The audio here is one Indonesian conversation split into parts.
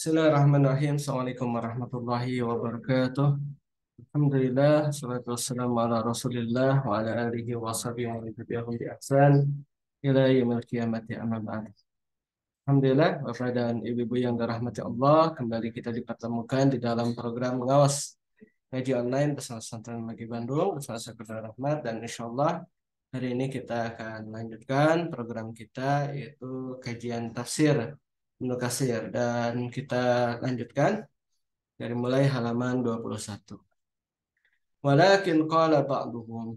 Bismillahirrahmanirrahim. Assalamualaikum warahmatullahi wabarakatuh. Alhamdulillah, salatu wassalamu ala Rasulillah wa ala alihi wa sahbihi wa man tabi'ahum bi ihsan ila yaumil qiyamati amma ba'd. Alhamdulillah, Bapak dan Ibu-ibu yang dirahmati Allah, kembali kita dipertemukan di dalam program Ngawas Ngaji Online bersama Pesantren Magi Bandung bersama Saudara Rahmat, dan insyaallah hari ini kita akan lanjutkan program kita yaitu kajian tafsir Ibnu Katsir, dan kita lanjutkan dari mulai halaman 21. Walakin qala ba'duhum,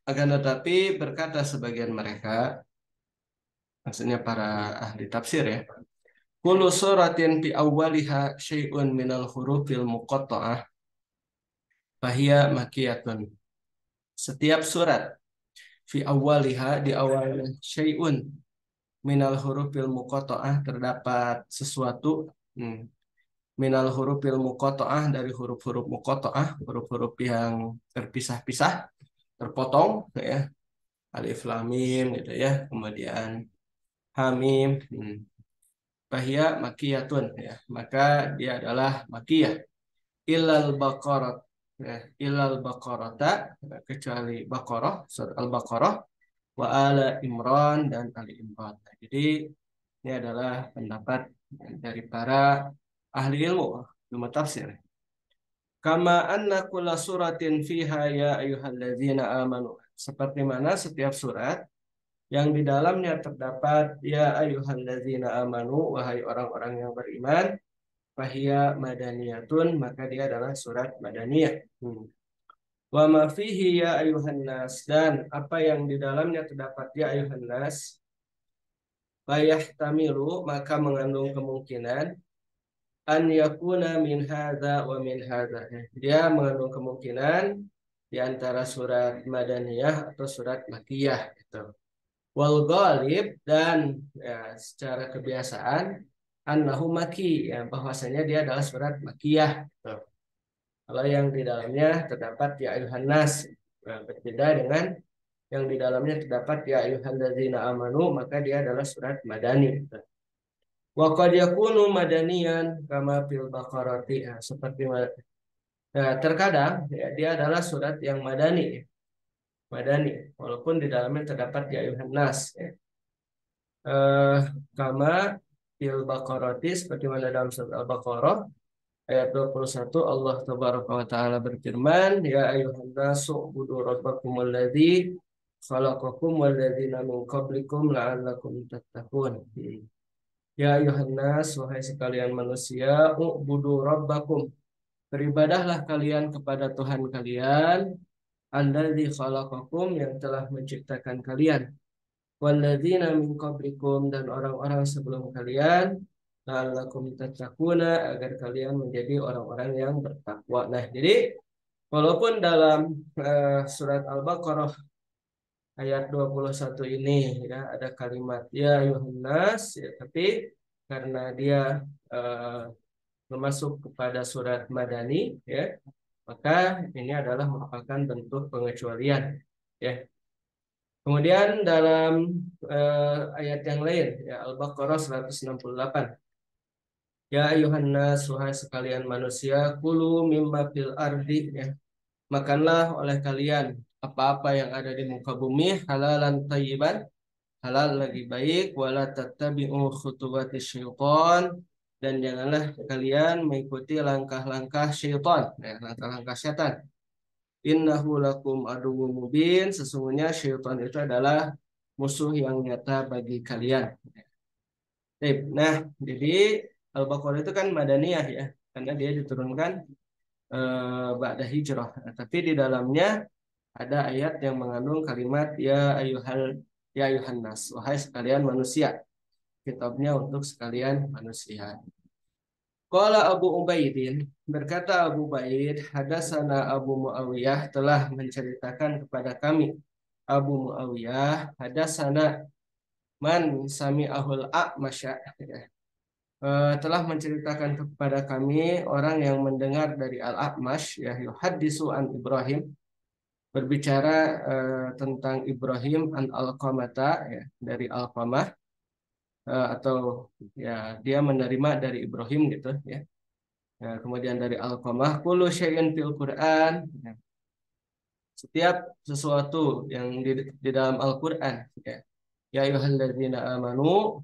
akan tetapi berkata sebagian mereka, maksudnya para ahli tafsir ya, kullu suratin fi awwaliha syai'un minal hurufil muqatta'ah fahiya makiyatun. Setiap surat fi awwaliha, di awalnya, syai'un minal hurufil muqatta'ah, terdapat sesuatu, minal hurufil muqatta'ah, dari huruf-huruf muqatta'ah, huruf-huruf yang terpisah-pisah, terpotong ya, alif lam mim gitu ya, kemudian hamim, bahia makiyatun ya, maka dia adalah makiyah. Ilal baqarah ya, ilal baqarata, kecuali Baqarah, surat Al-Baqarah, wa ala Imran, dan Ali Imran. Nah, jadi ini adalah pendapat dari para ahli ilmu tafsir. Kama anna kulla suratin fiha ya ayyuhalladzina amanu. Seperti mana setiap surat yang di dalamnya terdapat ya ayyuhalladzina amanu, wahai orang-orang yang beriman, fahiya madaniyatun, maka dia adalah surat madaniyah. Wa ma fihi ya ayyuhan nas, dan apa yang di dalamnya terdapat ya ayyuhan nas, fayahtamilu, maka mengandung kemungkinan, an yakuna min hadza wa min hadza. Dia mengandung kemungkinan di antara surat Madaniyah atau surat Makkiyah gitu. Wal ghalib, dan ya, secara kebiasaan, annahu Makki, ya, bahwasanya dia adalah surat Makkiyah gitu. Kalau yang di dalamnya terdapat ya ayuhan nas, nah, berbeda dengan yang di dalamnya terdapat ya ayyuhalladzina amanu, maka dia adalah surat Madani gitu. Wa qad yakunu madaniyan kama fil Baqarati, ya, seperti terkadang ya, dia adalah surat yang madani ya. Madani walaupun di dalamnya terdapat ya ayuhan nas ya. Kama fil Baqarati, seperti mana dalam surat Al-Baqarah ayat 21, Allah tabaraka wa taala berfirman, ya ayuhan nasu ubudu rabbakumul ladzi khalaqakum wal ladzina min qablikum la'allakum tattaqun. Ya ayuhan nas, wahai sekalian manusia, ubudu rabbakum, beribadahlah kalian kepada Tuhan kalian, alladzi khalaqakum, yang telah menciptakan kalian, walladzina min qablikum, dan orang-orang sebelum kalian, la'allakum tattaquna, agar kalian menjadi orang-orang yang bertakwa. Nah, jadi walaupun dalam surat Al-Baqarah ayat 21 ini ya ada kalimat ya ayuhan nas ya, tapi karena dia eh, masuk kepada surat Madani ya, maka ini adalah merupakan bentuk pengecualian ya. Kemudian dalam ayat yang lain ya, Al-Baqarah 168, ya ayuhan nas, wahai sekalian manusia, kulu mimma fil ardi ya, makanlah oleh kalian apa-apa yang ada di muka bumi, halalan thayyiban, halal lagi baik, wala tattabi'u khutuwati syaitan, dan janganlah kalian mengikuti langkah-langkah syaitan ya, langkah-langkah setan. Innahu lakum aduwwum mubin, sesungguhnya syaitan itu adalah musuh yang nyata bagi kalian. Baik, nah, jadi Al-Baqarah itu kan madaniyah ya, karena dia diturunkan ba'da hijrah. Nah, tapi di dalamnya ada ayat yang mengandung kalimat ya ayuhan nas, wahai sekalian manusia. Kitabnya untuk sekalian manusia. Qala Abu Ubaidin, berkata Abu Ubaid, hadasana Abu Muawiyah, telah menceritakan kepada kami Abu Muawiyah, hadasana man sami'ahul a'masya, telah menceritakan kepada kami orang yang mendengar dari Al-A'mash ya, yuhaddisu an Ibrahim, berbicara tentang Ibrahim an Alqamata ya, dari Alqamah, atau ya dia menerima dari Ibrahim gitu ya. Kemudian dari Alqamah kullu syai'in fil Quran, ya, setiap sesuatu yang di dalam Al-Qur'an ya. Ya ayyuhalladzina amanu,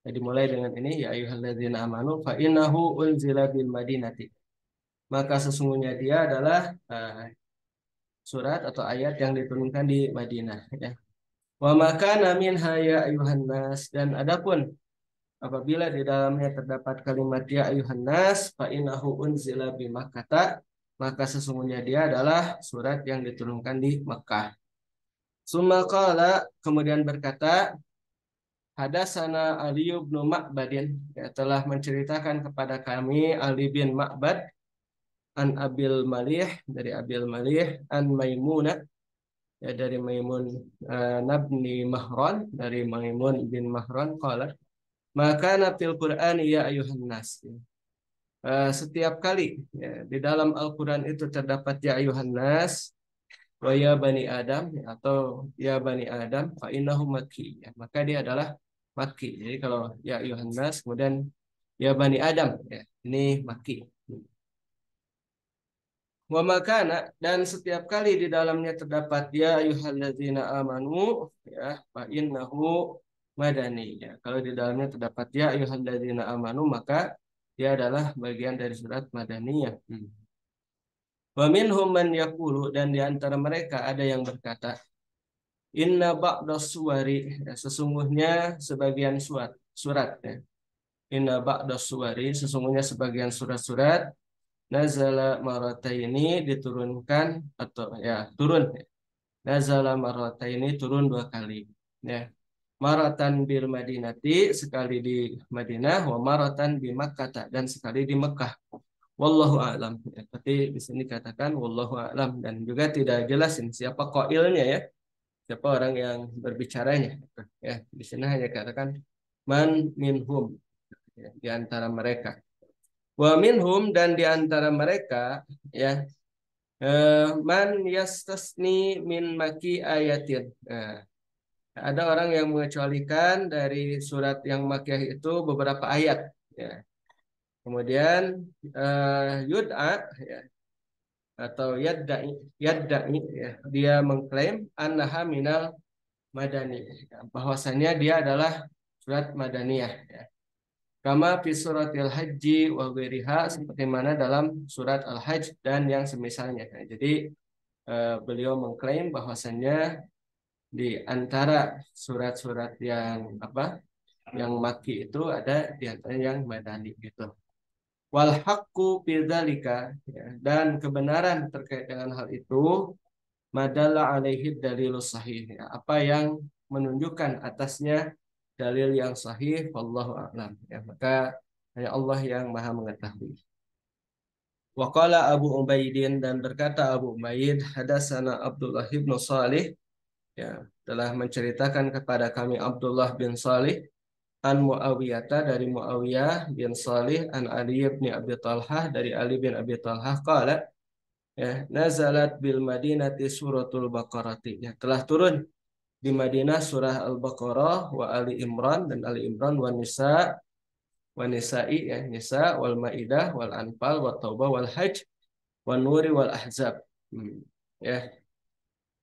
jadi mulai dengan ini ya ayyuhalladzina amanu fa innahu unzila bil Madinati. Maka sesungguhnya dia adalah surat atau ayat yang diturunkan di Madinah ya. Wa makana minha ya ayuhan nas, dan adapun apabila di dalamnya terdapat kalimat ya ayuhan nas fa innahu unzila bi Makkah, maka sesungguhnya dia adalah surat yang diturunkan di Mekah. Summa qala, kemudian berkata, hadasana Ali bin Ma'badin, ya, telah menceritakan kepada kami Ali bin Ma'bad an Abil Malih, dari Abil Malih, an Maimunah, ya dari Maimun nabni Mahran, dari Maimun bin Mahran qala maka fil Qur'an ya ayuhan nas. Setiap kali ya, di dalam Al-Qur'an itu terdapat ya ayuhan nas wa ya bani Adam, ya, atau ya bani Adam fa innahu makki, ya, maka dia adalah makki. Jadi kalau ya ayuhan nas kemudian ya bani Adam, ya, ini makki. Wa makana, dan setiap kali di dalamnya terdapat ya ayyuhalladzina amanu, ya fa innahu madani, ya. Kalau di dalamnya terdapat ya ayyuhalladzina amanu, maka dia adalah bagian dari surat Madaniyah. Wa minhum man yaqulu, dan di antara mereka ada yang berkata, inna ba'das suwari, ya, sesungguhnya sebagian surat ya. Inna ba'das suwari, sesungguhnya sebagian surat-surat nazala marataini, diturunkan atau ya turun. Nazala marataini, turun dua kali. Ya. Maratan bil Madinati, sekali di Madinah, wa maratan bi Makkah, dan sekali di Mekah. Wallahu a'lam. Ya, tapi di sini katakan wallahu a'lam, dan juga tidak jelasin siapa qailnya ya, siapa orang yang berbicaranya. Ya, di sini hanya katakan man minhum, ya, di antara mereka. Wa minhum, dan di antara mereka ya man yastasni min maki ayatin. Nah, ada orang yang mengecualikan dari surat yang makiyah itu beberapa ayat. Ya. Kemudian yud'a, ya, atau yadda'i, ya, dia mengklaim annaha minal madani, ya, bahwasanya dia adalah surat madaniyah. Ya. Kama fi suratil haji wa ghairiha, seperti mana dalam surat al-hajj dan yang semisalnya. Nah, jadi beliau mengklaim bahwasannya di antara surat-surat yang apa, yang maki itu ada di antara yang madani gitu. Wal haqqu bidzalika, ya, dan kebenaran terkait dengan hal itu madalla alaihi dalilus sahih, ya, apa yang menunjukkan atasnya dalil yang sahih, wallahu a'lam, ya, maka hanya Allah yang Maha mengetahui. Waqala Abu Ubaidin, dan berkata Abu Ubaid, hadasana Abdullah bin Salih, ya, telah menceritakan kepada kami Abdullah bin Salih an Muawiyah, dari Muawiyah bin Salih an Ali bin Abi Talhah, dari Ali bin Abi Talhah qala, ya, nazalat bil Madinati suratul Baqarah, ya, telah turun di Madinah surah Al-Baqarah wa Ali Imran, dan Ali Imran wa Nisa wa Nisa'i, ya, Nisa wal Maidah wal Anfal wa Taubah wal Hajj wa Nuri wal Ahzab. Ya,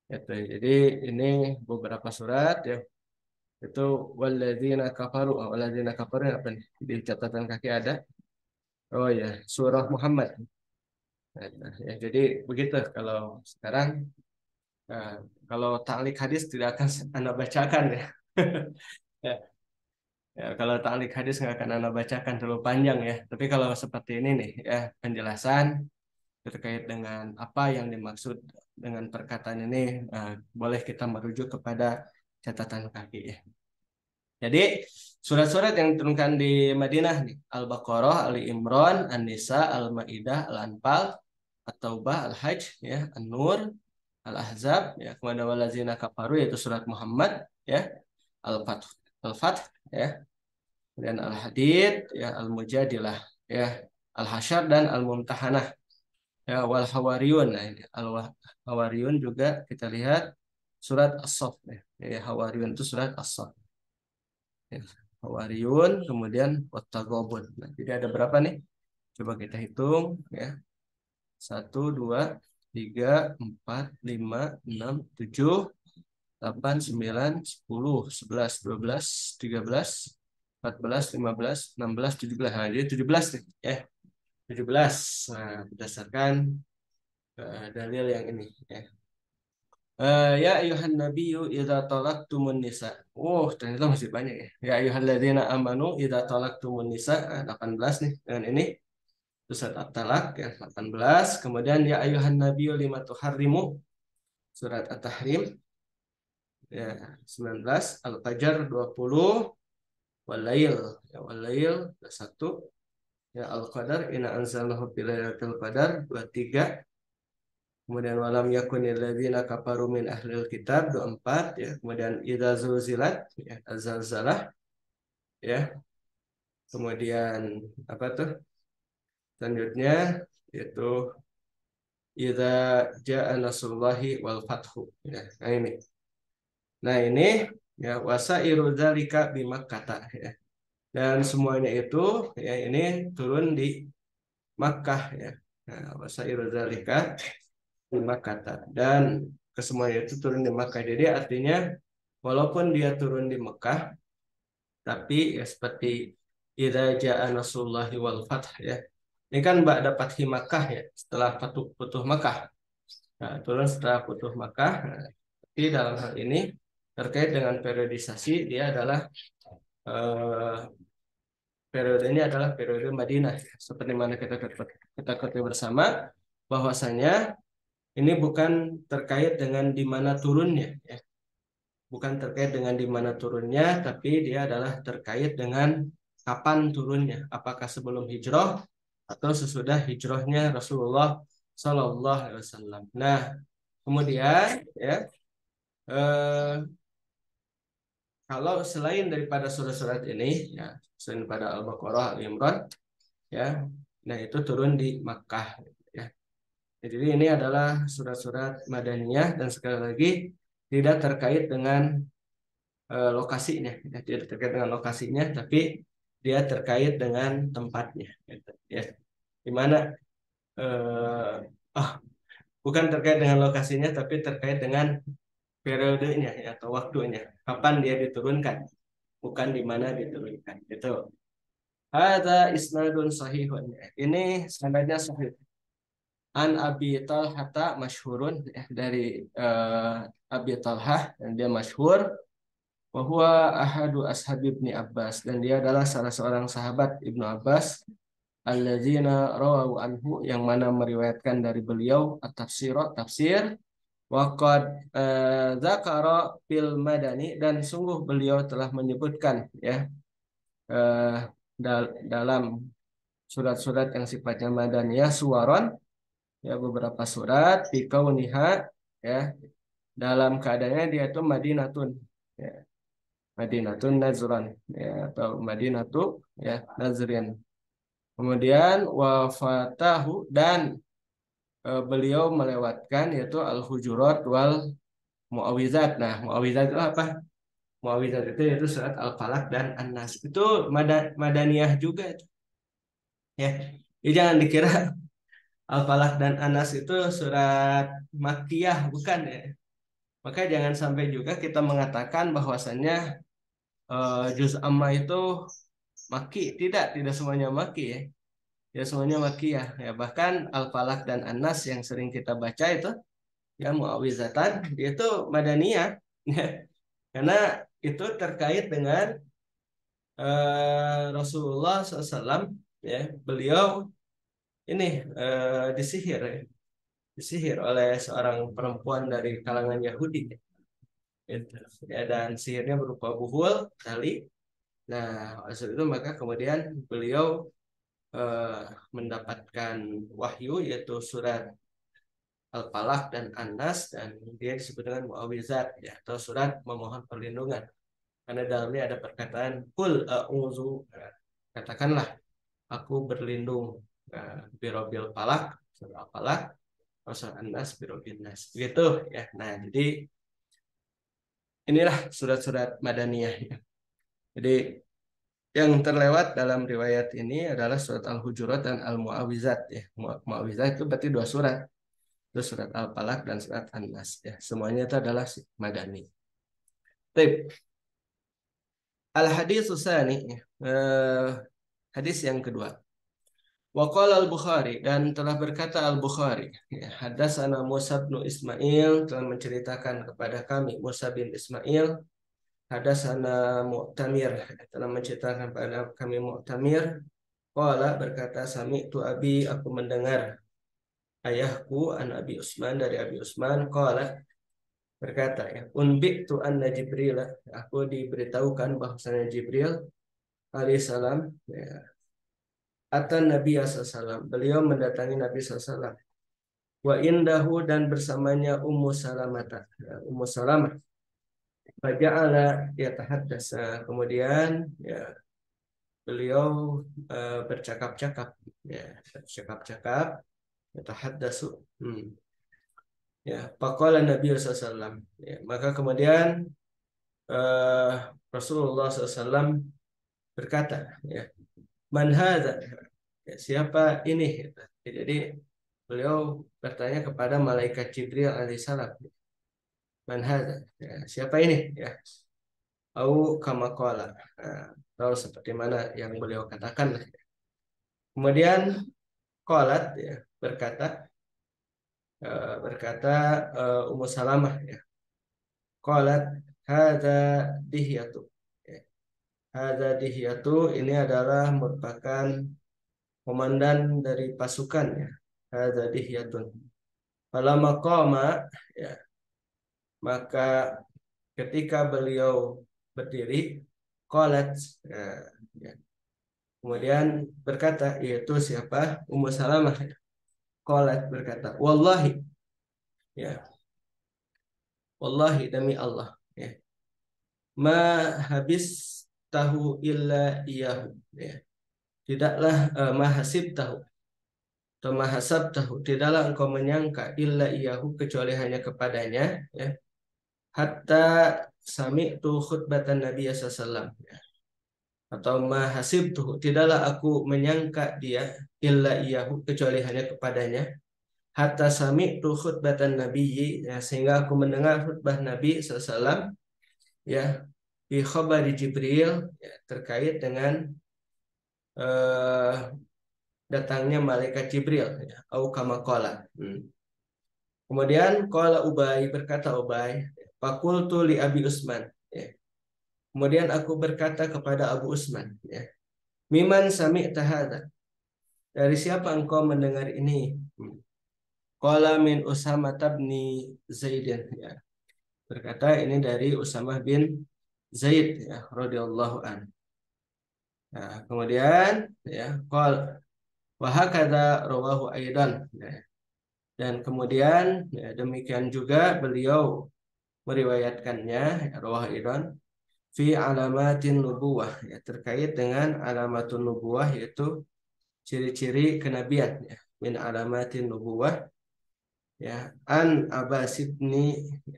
itu. Jadi ini beberapa surat ya. Itu walladzina kafaru apa nih? Di catatan kaki ada. Oh ya, surah Muhammad. Nah, ya, jadi begitu kalau sekarang, nah, kalau ta'liq hadis tidak akan Anda bacakan ya. Ya, ya, kalau ta'liq hadis nggak akan Anda bacakan, terlalu panjang ya. Tapi kalau seperti ini nih ya, penjelasan terkait dengan apa yang dimaksud dengan perkataan ini, boleh kita merujuk kepada catatan kaki ya. Jadi surat-surat yang diturunkan di Madinah nih, Al-Baqarah, Ali Imran, An-Nisa, Al-Maidah, Al-Anfal, At-Taubah, Al-Hajj, ya, An-Nur, Al-Ahzab, ya, kemudian walazina kafaru, yaitu surat Muhammad, ya, Al-Fath, Al-Fath, ya, kemudian Al-Hadid, ya, Al-Mujadilah, ya, Al-Hasyr, dan Al-Mumtahanah, ya, wal Hawariyun. Nah, ini Al-Hawariyun juga kita lihat surat As-Saff, ya. Ya, Hawariyun itu surat As-Saff. Ya. Hawariyun, kemudian Wattaghabun. Nah, jadi ada berapa nih? Coba kita hitung ya. 1, 2, 3, 4, 5, 6, 7, 8, 9, 10, 11, 12, 13, 14, 15, 16, 17. Nah, jadi 17 nih. Nah, berdasarkan dalil yang ini ya. Ya ayuhan nabiyyu idza talaqtumun nisa. Oh, ternyata masih banyak ya. Ya ayyuhalladzina amanu idza talaqtumun nisa. 18 nih dengan ini. Terus surat At-Talaq ya 18. Kemudian ya ayuhan nabiyyu lima tuharrimu. Surat At-Tahrim ya 19. Al-Fajr 20. Walail ya walail 1. Ya Al-Qadar inna anzalnahu fi lailatul qadar 23. Kemudian walam yakunil ladzina kafaru min ahlil kitab 24 ya. Kemudian idza zulzilat ya az-zalzalah ya. Kemudian apa tuh? Selanjutnya yaitu idza jaa nasrullahi wal fathu ya. Nah ini. Nah ini ya wasairu dzalika bimakkah ya. Dan semuanya itu ya ini turun di Makkah ya. Nah, wasairu dzalika bimakkah dan kesemuanya itu turun di Makkah. Jadi artinya walaupun dia turun di Mekah, tapi ya seperti idza jaa nasrullahi wal fath ya. Ini kan ba'da fathi Makkah ya, setelah Futuh Makkah. Nah, turun setelah Futuh Makkah. Nah, tapi dalam hal ini terkait dengan periodisasi dia adalah eh, periode ini adalah periode Madinah. Seperti mana kita ketahui bersama bahwasanya ini bukan terkait dengan di mana turunnya ya. Bukan terkait dengan di mana turunnya, tapi dia adalah terkait dengan kapan turunnya. Apakah sebelum hijrah atau sesudah hijrahnya Rasulullah Sallallahu Alaihi Wasallam. Nah, kemudian ya eh, kalau selain daripada surat-surat ini, ya selain pada Al-Baqarah, Al-Imran, ya, nah itu turun di Makkah. Ya. Jadi ini adalah surat-surat Madaniyah dan sekali lagi tidak terkait dengan lokasinya, ya, tidak terkait dengan lokasinya, tapi dia terkait dengan tempatnya, gitu, ya, di mana oh, bukan terkait dengan lokasinya, tapi terkait dengan periodenya ya, atau waktunya, kapan dia diturunkan, bukan di mana diturunkan. Itu. Ada isnadun sahihun. Ini sanadnya sahih. An Abi Talhata masyhurun ya, dari Abi Talhah dan dia masyhur bahwa ahadu ashab Ibni Abbas dan dia adalah salah seorang sahabat Ibnu Abbas alladzina rawu anhu yang mana meriwayatkan dari beliau at-tafsir tafsir waqad dzakara fil madani dan sungguh beliau telah menyebutkan ya eh, dalam surat-surat yang sifatnya madaniyah suwaron ya beberapa surat fi kauniha ya dalam keadaannya dia itu Madinatun ya Madinatun Nazran ya atau Madinatu ya Nazrin. Kemudian wafatahu dan beliau melewatkan yaitu Al-Hujurat wal Muawizat. Nah, Muawizat itu apa? Muawizat itu yaitu surat Al-Falaq dan An-Nas. Itu Madaniyah juga itu. Ya. Jadi jangan dikira Al-Falaq dan An-Nas itu surat Makkiyah, bukan ya. Maka jangan sampai juga kita mengatakan bahwasannya juz amma itu Maki, tidak semuanya Maki ya. Ya semuanya Makiyah ya. Bahkan Al-Falaq dan An-Nas yang sering kita baca itu ya Muawizatan dia itu Madaniyah ya. Karena itu terkait dengan Rasulullah SAW ya. Beliau ini disihir ya. Disihir oleh seorang perempuan dari kalangan Yahudi gitu. Ya, dan sihirnya berupa buhul tali. Nah, oleh sebab itu maka kemudian beliau eh, mendapatkan wahyu yaitu surat Al-Falaq dan An-Nas dan dia disebut dengan Muawizat ya atau surat memohon perlindungan. Karena dalamnya ada perkataan kul a'udzu katakanlah aku berlindung birobil falak surah Al-Falaq surah An-Nas birobil nas. Begitu ya. Nah, jadi inilah surat-surat Madaniyah ya. Jadi yang terlewat dalam riwayat ini adalah surat Al-Hujurat dan Al-Mu'awizat ya. Mu'awizat itu berarti dua surat. Itu surat Al-Falaq dan surat An-Nas ya. Semuanya itu adalah madani. Baik. Al-hadis tsani ya. Hadis yang kedua. Waqala Al-Bukhari dan telah berkata Al-Bukhari ya, hadatsana Musa bin Ismail telah menceritakan kepada kami Musa bin Ismail. Hadatsana Mu'tamir telah menceritakan kepada kami Mu'tamir. Qala berkata sami tu abi aku mendengar ayahku an Abi Usman dari Abi Usman qala berkata ya unbitu anna Jibril aku diberitahukan bahwasanya Jibril alaihissalam ya, atan Nabi sallallahu beliau mendatangi Nabi sallallahu wa indahu dan bersamanya Ummu Salamah ya, Ummu Salamah faja'ala yatahaddasa kemudian ya beliau bercakap-cakap ya bercakap-cakap yatahaddasu ya faqala Nabi sallallahu ya, maka kemudian eh, Rasulullah SAW berkata ya man hadza ya, siapa ini jadi beliau bertanya kepada malaikat Jibril alaihissalam man hadza ya, siapa ini ya au kama qala atau seperti mana yang beliau katakan kemudian qalat ya berkata Ummu Salamah ya qalat hadza dihyatu ya, hadza dihyatu ini adalah merupakan komandan dari pasukan ya hadza dihyatun falamma qama ya maka ketika beliau berdiri qalat ya, ya. Kemudian berkata yaitu siapa Ummu Salamah ya. Qalat berkata wallahi ya wallahi demi Allah ya ma habis tahu illa iyahu ya tidaklah mahasib tahu atau mahasab tahu tidaklah engkau menyangka illa iyahu kecuali hanya kepadanya ya hatta sami'tu khutbatan Nabi sallallahu ya. Atau mahasib tuh tidaklah aku menyangka dia illa iyahu kecuali hanya kepadanya hatta sami'tu khutbatan Nabi ya, sehingga aku mendengar khutbah Nabi sallallahu ya di khabari Jibril ya, terkait dengan eh, datangnya malaikat Jibril ya, au kama qala. Kemudian qala Ubay berkata Ubay, faqultu li Abi Usman ya. Kemudian aku berkata kepada Abu Usman ya. Miman sami'ta hadza? Dari siapa engkau mendengar ini? Qala min Usamah bin Zaid ya. Berkata ini dari Usamah bin Zaid ya radhiyallahu an. Nah, kemudian ya qala wa hakadza rawahu aidan ya. Dan kemudian ya, demikian juga beliau meriwayatkannya ya, rawahu aidan fi alamatin nubuwah ya, terkait dengan alamatun nubuwah yaitu ciri-ciri kenabian ya. Min alamatin nubuwah ya an Abbas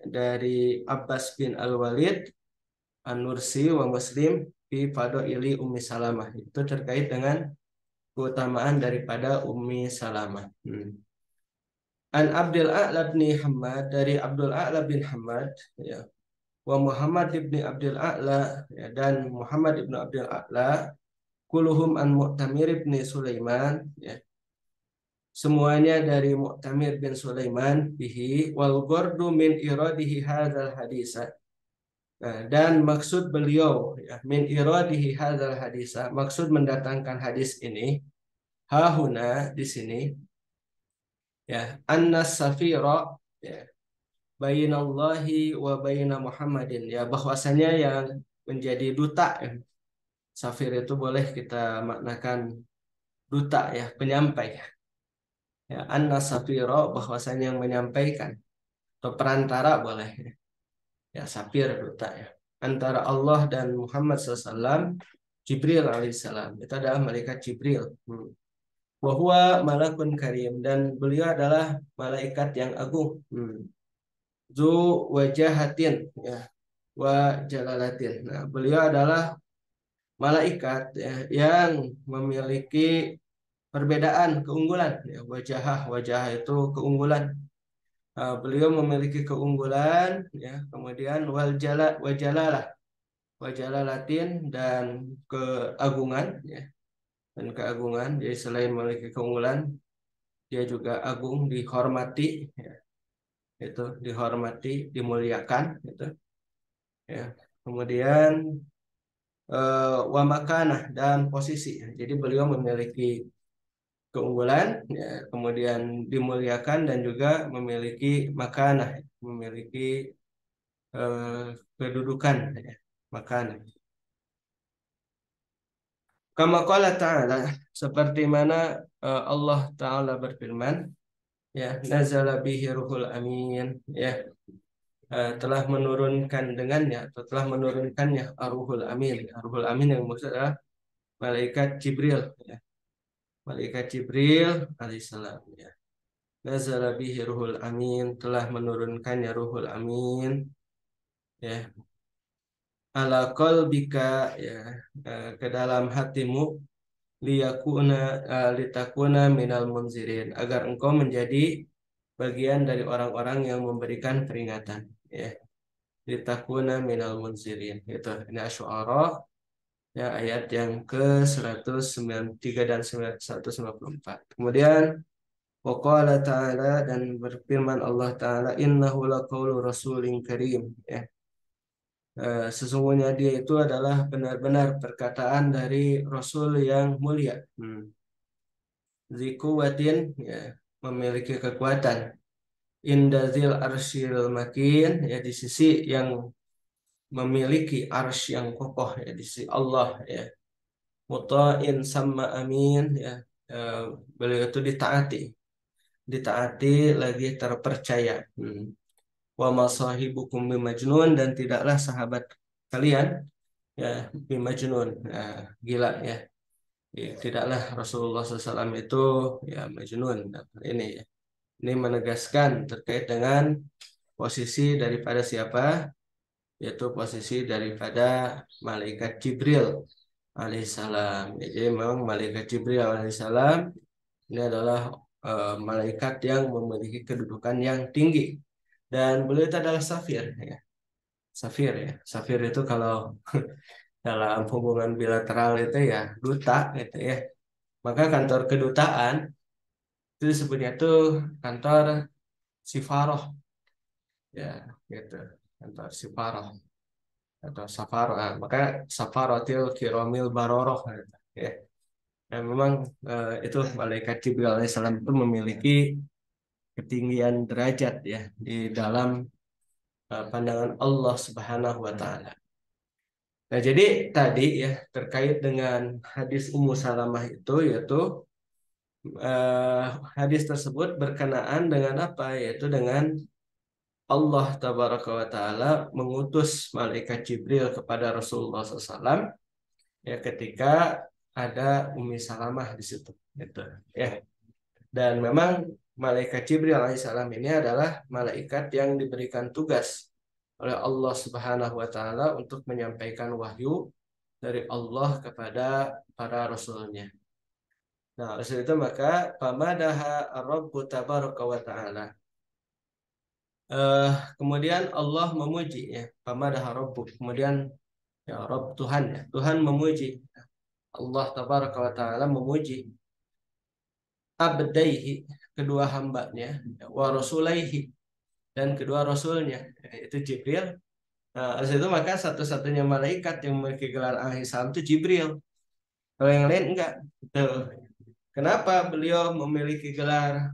dari Abbas bin Al-Walid An-Nursi wa Muslim fi Fadaili Ummi Salamah itu terkait dengan keutamaan daripada Ummi Salamah. An Abdul A'la bin Hamad dari Abdul A'la bin Hamad ya wa Muhammad ibn Abdul A'la ya, dan Muhammad ibn Abdul A'la kuluhum an Mu'tamir ibn Sulaiman ya semuanya dari Mu'tamir bin Sulaiman bihi wal ghardu min iradihi hadzal hadisa. Nah, dan maksud beliau ya, min iradihi hadzal hadisa maksud mendatangkan hadis ini hahuna di sini ya annas safira ya bainallahi wa baina Muhammadin ya bahwasanya yang menjadi duta ya. Safir itu boleh kita maknakan duta ya penyampai ya annas safira bahwasanya yang menyampaikan atau perantara boleh ya safir duta ya antara Allah dan Muhammad SAW Jibril alaihissalam itu adalah malaikat Jibril bahwa malakun karim dan beliau adalah malaikat yang agung zu wajahatin ya wa jalalatin. Nah, beliau adalah malaikat ya, yang memiliki perbedaan keunggulan ya, wajah itu keunggulan. Beliau memiliki keunggulan ya, kemudian wajalalah, wajalalatin dan keagungan ya, dan keagungan. Jadi selain memiliki keunggulan, dia juga agung, dihormati ya, itu dihormati, dimuliakan gitu ya. Kemudian wa makanah, dan posisi. Jadi beliau memiliki keunggulan ya, kemudian dimuliakan dan juga memiliki makanah, memiliki eh, kedudukan ya, makanah. Kama qala ta'ala, seperti mana Allah Ta'ala berfirman, ya, nazala bihi ruhul amin, ya, telah menurunkan dengannya atau telah menurunkannya Ar-Ruhul Amin. Ar-Ruhul Amin yang maksud adalah malaikat Jibril ya. Malaikat Jibril alaihissalam ya. Nazala bihi Ruhul Amin, telah menurunkannya Ruhul Amin ya, ala qalbika ya, ke dalam hatimu, liyakuna litakuna minal munzirin, agar engkau menjadi bagian dari orang-orang yang memberikan peringatan ya. Litakuna minal munzirin, itu ini Asy-Syu'ara ya, ayat yang ke 193 dan 194. Kemudian waqala ta'ala, dan berfirman Allah Ta'ala, innahu laqaulu rasulin karim ya. Sesungguhnya dia itu adalah benar-benar perkataan dari Rasul yang mulia. Zikuwatin ya, memiliki kekuatan. Indazil arsyil makin ya, di sisi yang memiliki arsy yang kokoh ya, di sisi Allah ya. Muta'in sama amin ya. Eh, Beliau itu ditaati, ditaati lagi terpercaya. Wa masahibukum bimajnun, dan tidaklah sahabat kalian ya bimajnun, gila ya. Ya, tidaklah Rasulullah SAW itu ya majnun. Nah, ini ya, ini menegaskan terkait dengan posisi daripada siapa, yaitu posisi daripada malaikat Jibril alaihissalam. Jadi memang malaikat Jibril alaihissalam ini adalah malaikat yang memiliki kedudukan yang tinggi, dan beliau itu adalah safir ya. Safir ya. Safir itu kalau dalam hubungan bilateral itu ya duta gitu ya. Maka kantor kedutaan itu disebutnya tuh kantor sifaroh ya, gitu. Kantor sifaroh atau safaroh. Nah, maka safarotil kiromil baroroh gitu, ya. Dan memang itu malaikat Jibril alaihissalam itu memiliki ketinggian derajat ya di dalam pandangan Allah Subhanahu wa taala. Nah, jadi tadi ya terkait dengan hadis Ummu Salamah itu, yaitu eh, hadis tersebut berkenaan dengan apa? Yaitu dengan Allah Tabaraka wa taala mengutus malaikat Jibril kepada Rasulullah SAW ya, ketika ada Ummi Salamah di situ gitu ya. Dan memang malaikat Jibril alaihissalam ini adalah malaikat yang diberikan tugas oleh Allah Subhanahu wa taala untuk menyampaikan wahyu dari Allah kepada para rasulnya. Nah, rasul itu maka pamadaha Rabbu tabaraka wa taala. Eh, Kemudian Allah memuji ya, pamadaha Rabbu. Kemudian ya Rabb, Tuhan ya. Tuhan memuji. Allah tabaraka wa taala memuji abdaihi, kedua hambanya, wa rasulaihi, dan kedua rasulnya, yaitu Jibril. Nah, dari itu maka satu-satunya malaikat yang memiliki gelar alaihissalam itu Jibril. Kalau yang lain enggak. Tuh. Kenapa beliau memiliki gelar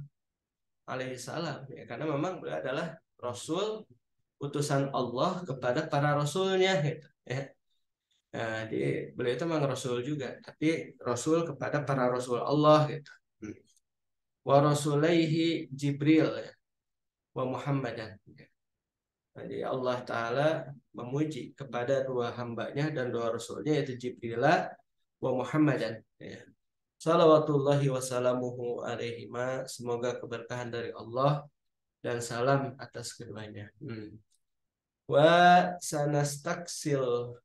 alaihissalam? Ya, karena memang beliau adalah Rasul, utusan Allah kepada para rasulnya gitu. Ya. Nah, beliau itu memang Rasul juga, tapi Rasul kepada para Rasul Allah gitu. Wa rasulaihi Jibril ya, wa Muhammadan. Jadi Allah Ta'ala memuji kepada dua hambanya dan dua rasulnya, yaitu Jibril wa Muhammadan ya. Salawatullahi wassalamuhu alaihima, semoga keberkahan dari Allah dan salam atas keduanya. Wa sanastaksil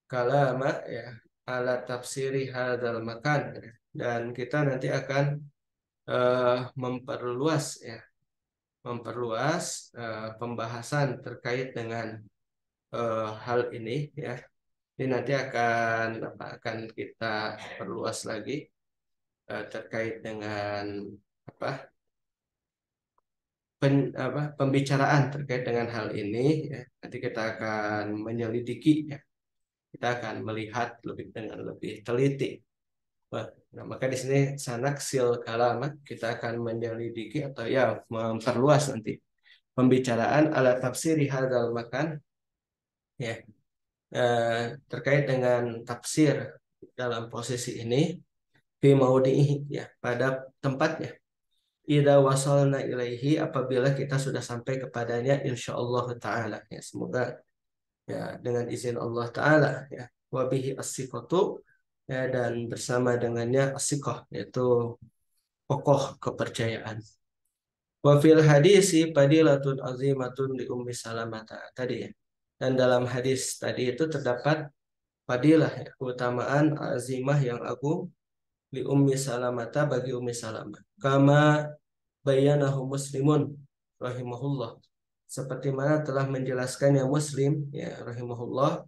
kalama ya, ala tafsiri hadzal makan, dan kita nanti akan memperluas ya, memperluas pembahasan terkait dengan hal ini ya. Ini nanti akan kita perluas lagi terkait dengan apa pembicaraan terkait dengan hal ini ya. Nanti kita akan menyelidiki ya. Kita akan melihat dengan lebih teliti. Nah, maka di sini sanaksil kalama, kita akan menyelidiki atau ya memperluas nanti pembicaraan ala tafsiri hadzal makan ya, terkait dengan tafsir dalam posisi ini fi maudihi ya, pada tempatnya. Ida wasalna ilaihi, apabila kita sudah sampai kepadanya insyaallah taala ya, semoga ya dengan izin Allah taala ya. Wabihi as-siqatu ya, dan bersama dengannya as-siqah, yaitu kokoh kepercayaan. Wa fil hadisi fadilatun azimatun li ummi salamata tadi ya. Dan dalam hadis tadi itu terdapat fadilah ya, keutamaan azimah yang agung li ummi salamata, bagi ummi salamah. Kama bayanahu muslimun rahimahullah, seperti mana telah menjelaskannya Muslim ya rahimahullah,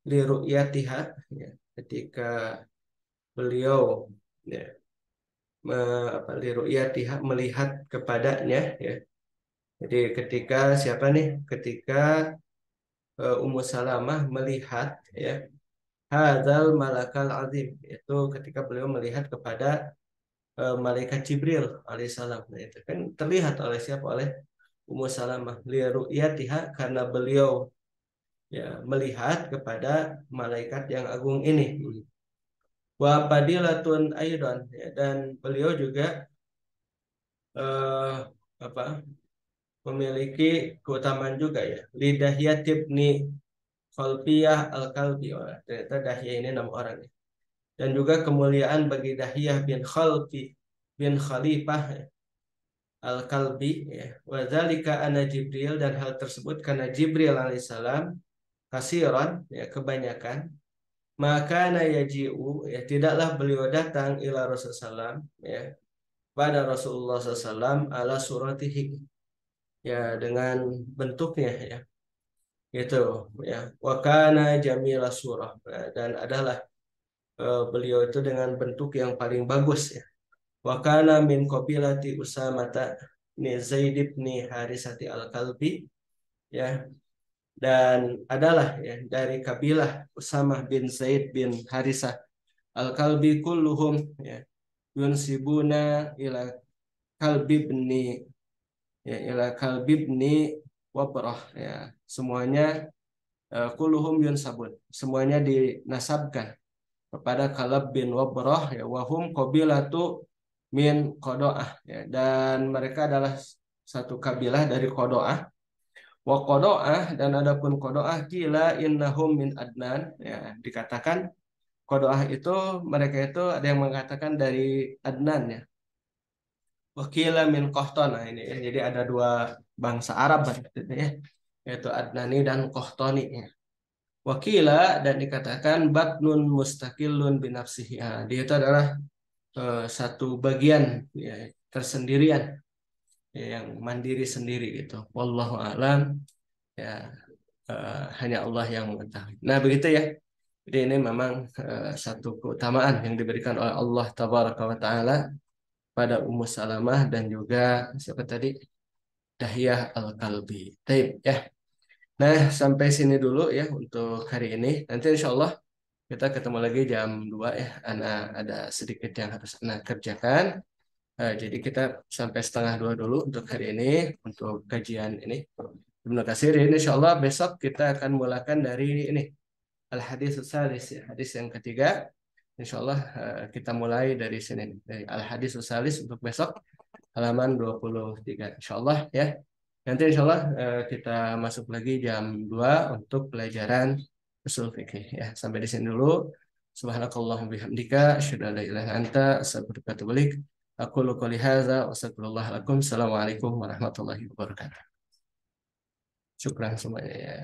li ru'yatiha ya, ketika beliau ya, li ru'yatiha, melihat kepadanya ya. Jadi ketika siapa nih? Ketika Ummu Salamah melihat ya hadzal malakal azim, itu ketika beliau melihat kepada malaikat Jibril alaihissalam. Nah, itu kan terlihat oleh siapa? Oleh Ummu Salamah, li ru'yatiha, karena beliau ya melihat kepada malaikat yang agung ini. Wa fadilatun aidan ya, dan beliau juga eh, apa memiliki keutamaan juga ya. Lidahiyat ibni Khalfiyah al-Kalbi. Oh, ternyata Dahiyah ini nama orang ya. Dan juga kemuliaan bagi Dahiyah bin Khalfi bin Khalifah ya, al-Kalbi ya. Wa dzalika anna Jibril, dan hal tersebut karena Jibril alaihissalam kasiran ya, kebanyakan, maka yaji'u ya, tidaklah beliau datang ila Rasulullah ya, pada Rasulullah SAW ala suratihi ya, dengan bentuknya ya, itu ya, wakana jamila surah. Nah, dan adalah beliau itu dengan bentuk yang paling bagus ya. Wakana min qabilati Usamata ni Zaid bin Harisati al-Kalbi ya, dan adalah ya dari kabilah Usamah bin Zaid bin Harisah al-Kalbi kulluhum ya, yunsibuna ila Kalbi bin ya, ila Kalbi bin Wabrah ya, semuanya kulluhum yunsabun, semuanya dinasabkan kepada Kalab bin Wabrah ya, wahum qabilatu min Qado'ah ya, dan mereka adalah satu kabilah dari Qado'ah. Wa Qado'ah, dan adapun Qado'ah kila innahum min Adnan ya, dikatakan Qado'ah itu, mereka itu ada yang mengatakan dari Adnan ya. Wakila min Qahtan. Nah, ini ya. Jadi ada dua bangsa Arab berarti ya, yaitu Adnani dan Qahtani ya. Wakila, dan dikatakan batnun mustaqillun binafsihi. Nah, dia itu adalah satu bagian ya, tersendirian ya, yang mandiri sendiri gitu. Wallahu a'lam ya, hanya Allah yang mengetahui. Nah, begitu ya. Jadi ini memang satu keutamaan yang diberikan oleh Allah Tabaraka wa Ta'ala pada Ummu Salamah dan juga siapa tadi? Dahiyah Al-Kalbi. Taib ya. Nah, sampai sini dulu ya untuk hari ini. Nanti insya Allah kita ketemu lagi jam 2 ya. Ana ada sedikit yang harus Ana kerjakan. Jadi kita sampai setengah 2 dulu untuk hari ini, untuk kajian ini. Terima kasih. Ini insya Allah besok kita akan mulakan dari ini. Al-Hadis Salis ya. Hadis yang ketiga. Insya Allah kita mulai dari sini. Dari Al-Hadis Salis untuk besok. Halaman 23. Insya Allah ya. Nanti insya Allah kita masuk lagi jam 2 untuk pelajaran usul fikih ya. Sampai di sini dulu. Subhanakallahumma bihamdika asyhadu an la ilaha illa anta astaghfiruka wa atubu ilaik. Aku qouli hadza wa astaghfirullah lakum. Assalamualaikum warahmatullahi wabarakatuh. Syukran semuanya ya.